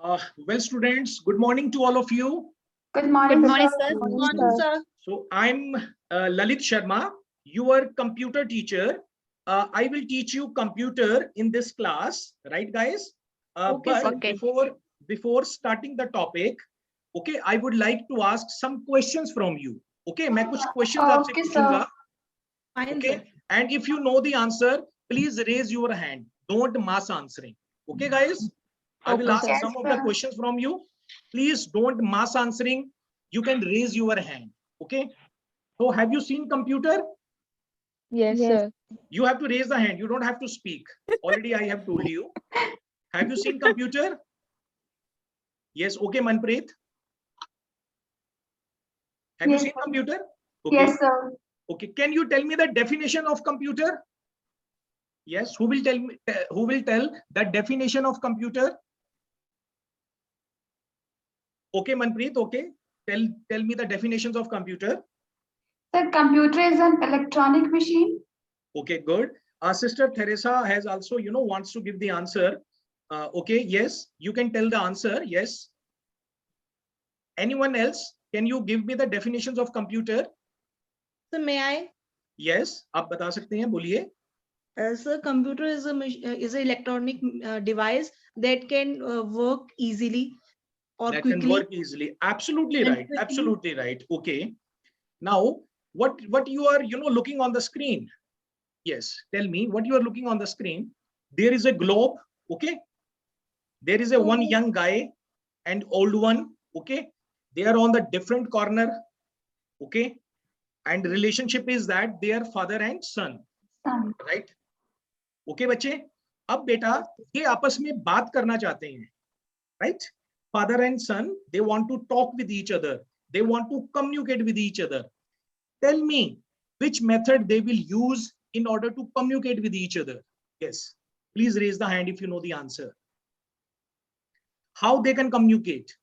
Well, students, good morning to all of you. Good morning, Good morning, sir. sir. Good morning, sir. So I'm Lalit Sharma, your computer teacher. I will teach you computer in this class, right, guys? Okay, But sir. Okay. before starting the topic, okay, I would like to ask some questions from you. Okay, मैं कुछ questions आपसे Okay, पूछूंगा. sir. Fine, Okay, sir. and if you know the answer, please raise your hand. Don't mass answering. Okay, guys. I will Okay, ask sir. some Yes, of the sir. questions from you. Please don't mass answering. You can raise your hand. Okay. So have you seen computer? Yes, sir. You have to raise the hand. You don't have to speak. Already I have told you. Have you seen computer? Yes. Okay, Manpreet. Have you Yes, seen sir. computer? Okay. Yes, sir. Okay. Can you tell me the definition of computer? Yes. Who will tell me? Who will tell the definition of computer? Okay, Manpreet. Okay. Tell me the definitions of computer. Sir, computer is an electronic machine. Okay, good. Our sister Teresa has also, wants to give the answer. Okay, yes, you can tell the answer. Yes. Anyone else? Can you give me the definitions of computer? So may I? Yes, आप बता सकते हैं, बोलिए. Sir, computer is an electronic device that can work easily or That quickly. can work easily. Absolutely And right. quickly. Absolutely right. Okay. Now, what you are, looking on the screen? Yes. Tell me what you are looking on the screen. There is a globe. Okay. There is a one young guy and old one. Okay. They are on the different corner. Okay. And relationship is that they are father and son. Son. Right. Okay, बच्चे. अब बेटा ये आपस में बात करना चाहते हैं. Right. Father and son, they want to talk with each other. They want to communicate with each other. Tell me which method they will use in order to communicate with each other. Yes. Please raise the hand if you know the answer. How they can communicate?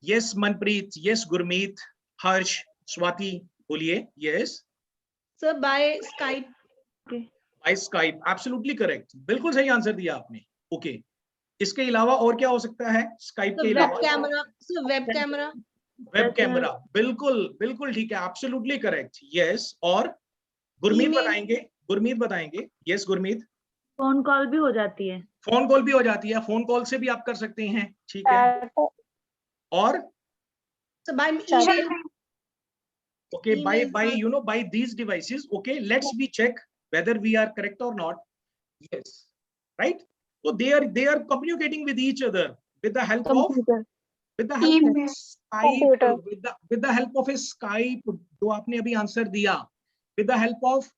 Yes, Manpreet. Yes, Gurmeet. Harsh. Swati. बोलिए. Yes. Sir, by Skype. By Skype. Absolutely correct. बिल्कुल सही answer दिया आपने. Okay. इसके अलावा और क्या हो सकता है? Skype So के web अलावा camera. So web camera. Web camera. बिल्कुल ठीक है. Absolutely correct. Yes. और गुरमीत Email. बताएंगे. गुरमीत बताएंगे. Yes, गुरमीत. फोन कॉल भी हो जाती है. फोन कॉल भी हो जाती है. फोन कॉल से भी आप कर सकते हैं. ठीक है. और So by email. okay, Email, by these devices. Okay, let's be check whether we are correct or not. Yes, right. So they are communicating with each other with the help of Email. Skype, with the help of a Skype जो आपने अभी answer दिया, with the help of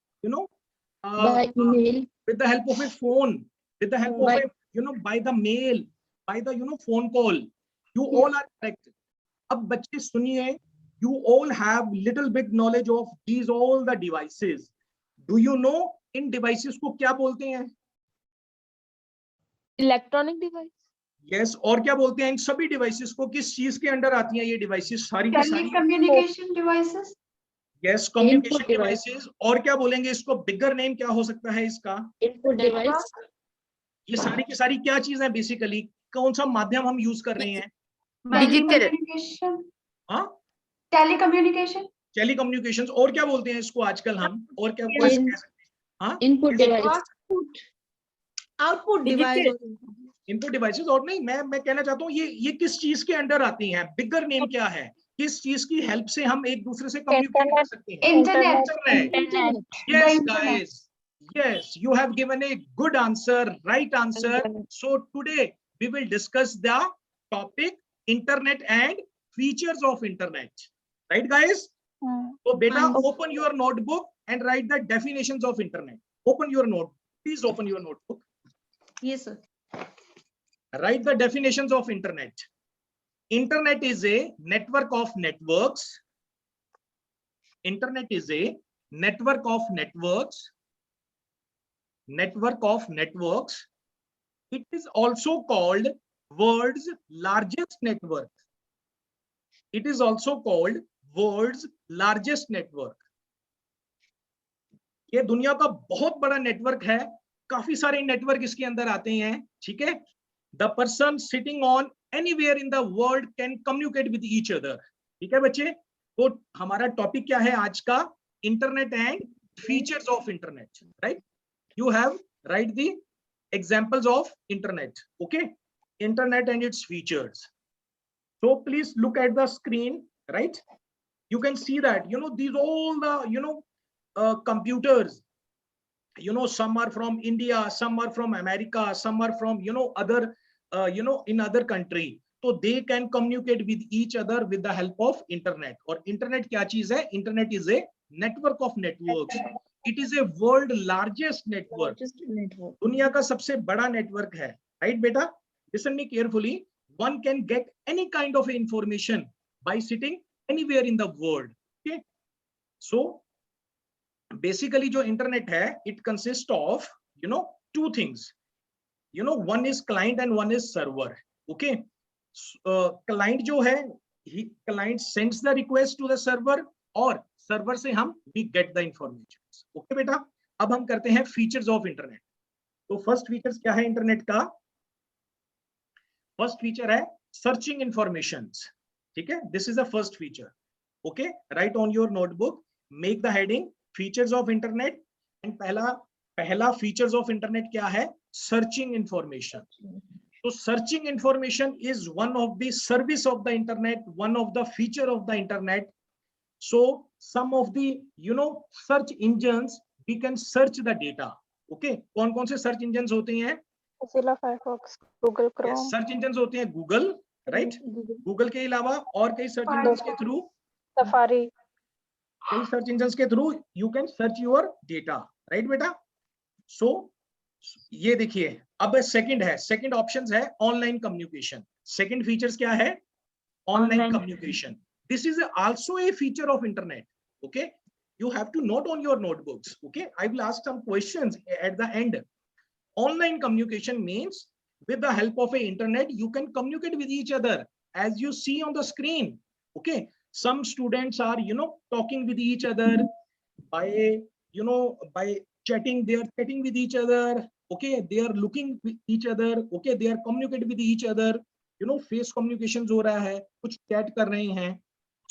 by email, with the help of a phone, with the help of a by the mail, by the phone call. You all are correct. अब बच्चे सुनिए, you all have little bit knowledge of these all the devices. Do you know in devices को क्या बोलते हैं? Electronic device. Yes, और क्या बोलते हैं इन सभी devices को? किस चीज के अंडर आती हैं ये devices? सारी की सारी. Telecommunication devices. Yes, communication devices. और क्या बोलेंगे इसको? Bigger name क्या हो सकता है इसका? Input device. ये सारी की सारी क्या चीज है बेसिकली? कौन सा माध्यम हम यूज कर रहे हैं? Telecommunication. हाँ, Telecommunication. टेलीकम्युनिकेशंस. और क्या बोलते हैं इसको आजकल हम? और क्या कह सकते हैं? हाँ, input device. Output device. Input devices. और नहीं, मैं कहना चाहता हूँ ये किस चीज के अंडर आती हैं? बिगर नेम क्या है? किस चीज की हेल्प से हम एक दूसरे से कम्युनिकेट कर सकते हैं? Internet. Yes, The internet. guys. Yes, you have given a good answer, right answer. So today we will discuss the topic internet and features of internet. Right, guys? So beta, open your notebook and write the definitions of internet. Open your notebook. Please open your notebook. Yes, sir. Write the definitions of internet. Internet is a network of networks. Internet is a network of networks. Network of networks. It is also called world's largest network. It is also called world's largest network. ये दुनिया का बहुत बड़ा network है. काफी सारे network इसके अंदर आते हैं. ठीक है. the person sitting on anywhere in the world can communicate with each other. ठीक है बच्चे, तो हमारा टॉपिक क्या है आज का? Internet and features of internet, right? You have right the examples of internet. Okay, internet and its features. So please look at the screen, right? You can see that, you know, these all the computers, you know, some are from India, some are from America, some are from, you know, other in other country. So they can communicate with each other with the help of internet. और internet क्या चीज है? Internet is a network of networks. It is a world largest network. दुनिया का सबसे बड़ा network है, right बेटा? Listen me carefully. One can get any kind of information by sitting anywhere in the world. Okay. So basically जो internet है, it consists of, you know, two things. You know, one is client and one is server. Okay. Client जो है, client sends the request to the server और server से हम we get the information. Okay बेटा, अब हम करते हैं फीचर्स ऑफ इंटरनेट. तो फर्स्ट फीचर्स क्या है इंटरनेट का? फर्स्ट फीचर है सर्चिंग इंफॉर्मेशंस. ठीक है, this is the first feature. Okay, write on your notebook, make the heading features of internet. And पहला फीचर्स ऑफ इंटरनेट क्या है? Searching information. तो searching information is one of the service of the internet, one of the feature of the internet. So some of the, you know, search engines, we can search the data. Okay, कौन कौन से search engines होते हैं? Mozilla Firefox, Google Chrome. Yes, search engines होते हैं Google, right? Google के अलावा और कई search engines के through, Safari. कई search engines के through you can search your data, right बेटा? So ये देखिए, अब सेकंड है, सेकंड ऑप्शन है ऑनलाइन कम्युनिकेशन. सेकंड फीचर्स क्या है? Online communication. This is also a feature of internet. Okay, you have to note on your notebooks. Okay, I will ask some questions at the end. Online communication means with the help of a internet you can communicate with each other, as you see on the screen. Okay, some students are, you know, talking with each other by, you know, by chatting. They are chatting with each other. Okay, they are looking with each other. Okay, they are communicating with each other. You know, face communications हो रहा है, कुछ chat कर रहे हैं.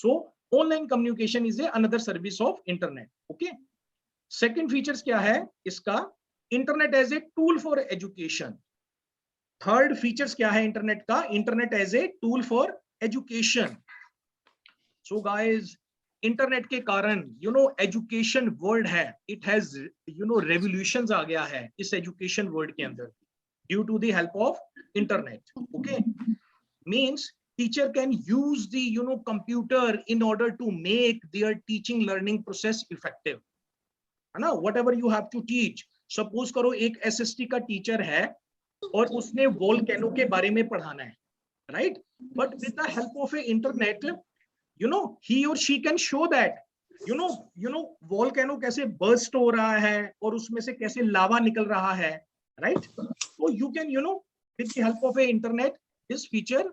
So online communication is another service of internet. Okay, second features क्या है इसका? Internet as a tool for education. Third features क्या है internet का? Internet as a tool for education. So guys, internet के कारण, you know, education world है, it has, you know, revolutions आ गया है इस education world के अंदर due to the help of internet. Okay, means teacher can use the, you know, computer in order to make their teaching learning process effective. है ना? Whatever you have to teach. Suppose करो एक SST का teacher है और उसने volcano के बारे में पढ़ाना है, right? But with the help of a internet, you know, he or she can show that, you know, volcano कैसे burst हो रहा है और उसमें से कैसे लावा निकल रहा है, right? So you can, you know, with the help of a internet, this feature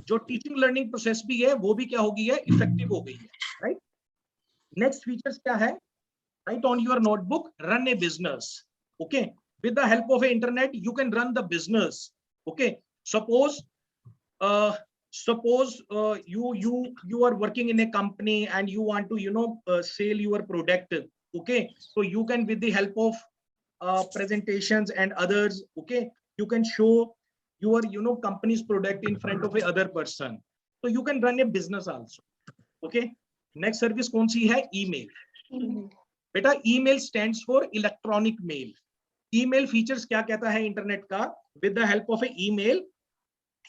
जो टीचिंग लर्निंग प्रोसेस भी है वो भी क्या हो गई है? इफेक्टिव हो गई है, राइट? नेक्स्ट फीचर्स क्या है? Right on your notebook, run A business. Okay, with the help of a internet you can run the business. Okay, suppose you are working in a company and you want to, you know, sell your product. Okay, so you can, with the help of presentations and others, okay, you can show your, you know, company's product in front of a other person. So you can run a business also. Okay, next service कौन सी है? email. बेटा email stands for electronic mail. email features क्या कहता है internet का? with the help of a email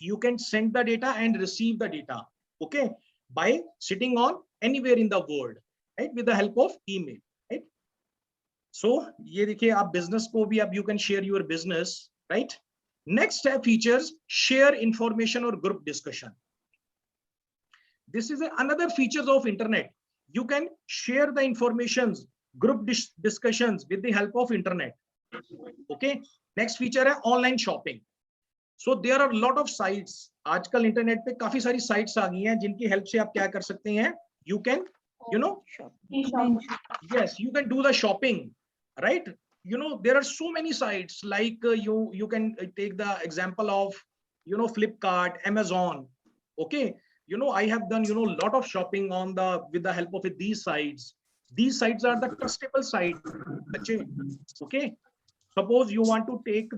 you can send the data and receive the data, okay, by sitting on anywhere in the world, right, with the help of email, right? So ये देखिए, आप business को भी, आप you can share your business, right? Next step features share information or group discussion. This is another features of internet. You can share the informations, group discussions with the help of internet. Okay, next feature है online shopping. So there are a lot of sites. आजकल internet पे काफी सारी sites आ गई हैं जिनकी help से आप क्या कर सकते हैं? You can, you know, yes, you can do the shopping, right? there are so many sites like you can take the example of Flipkart, Amazon. Okay, I have done lot of shopping on with the help of these sites. These sites are the trustable site. Okay, suppose you want to take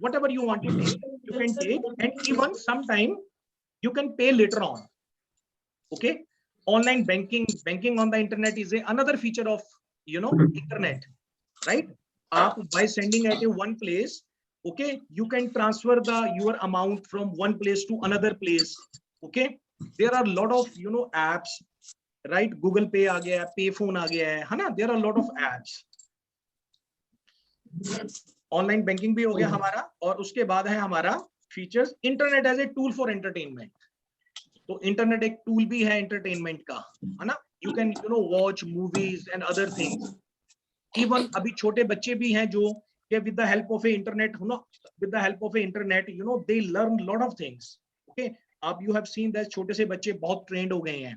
whatever you want to take, you can take, and even sometime you can pay later on. Okay, online banking on the internet is another feature of internet, right? By sending at one place, okay, you can transfer your amount from one place to another place. Okay, there are a lot of apps, right? Google Pay aa gaya hai, Payphone aa gaya hai na? There are a lot of apps. Online banking भी हो गया हमारा, और उसके बाद है हमारा features internet as a tool for entertainment. तो इंटरनेट एक टूल भी है एंटरटेनमेंट का, है ना? You can watch movies and other things. Even अभी छोटे बच्चे भी हैं जो with the help of a internet, with the help of a internet they learn lot of things. Okay, आप यू हैव सीन दैट छोटे से बच्चे बहुत ट्रेंड हो गए हैं,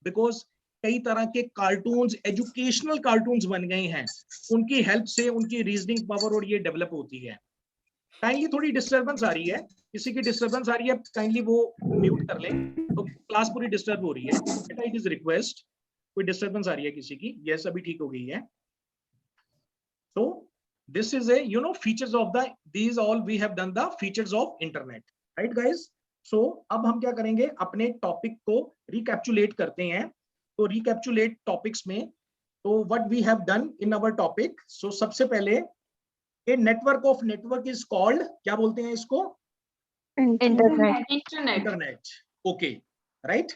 बिकॉज कई तरह के कार्टून्स, एजुकेशनल कार्टून्स बन गए हैं. उनकी हेल्प से उनकी रीजनिंग पावर और ये डेवलप होती है. काइंडली थोड़ी डिस्टर्बेंस आ रही है, किसी की डिस्टर्बेंस आ रही है, काइंडली वो म्यूट कर लें. तो क्लास पूरी डिस्टर्ब हो रही है, इट इज रिक्वेस्ट. कोई डिस्टर्बेंस आ रही है किसी की? यस, अभी ठीक हो गई है. So this is a features of these all we have done the features of internet, right guys? So अब हम क्या करेंगे, अपने टॉपिक को रिकैप्चुलेट करते हैं. तो रिकैप्चुलेट टॉपिक्स में, तो what we have done in our topic. So सबसे पहले a network of network is called, क्या बोलते हैं इसको? Internet. Okay, right.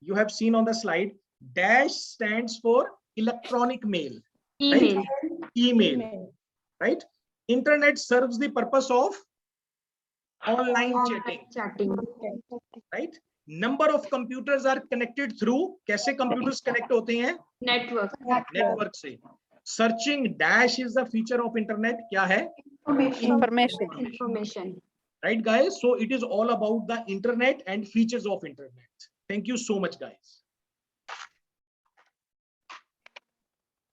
You have seen on the slide, dash stands for electronic mail, email, right? Internet serves the purpose of online chatting, right? Number of computers are connected through, कैसे computers connect होते हैं? Network से. Searching dash is the feature of internet, क्या है? Information. Right guys, so it is all about the internet and features of internet. Thank you so much guys.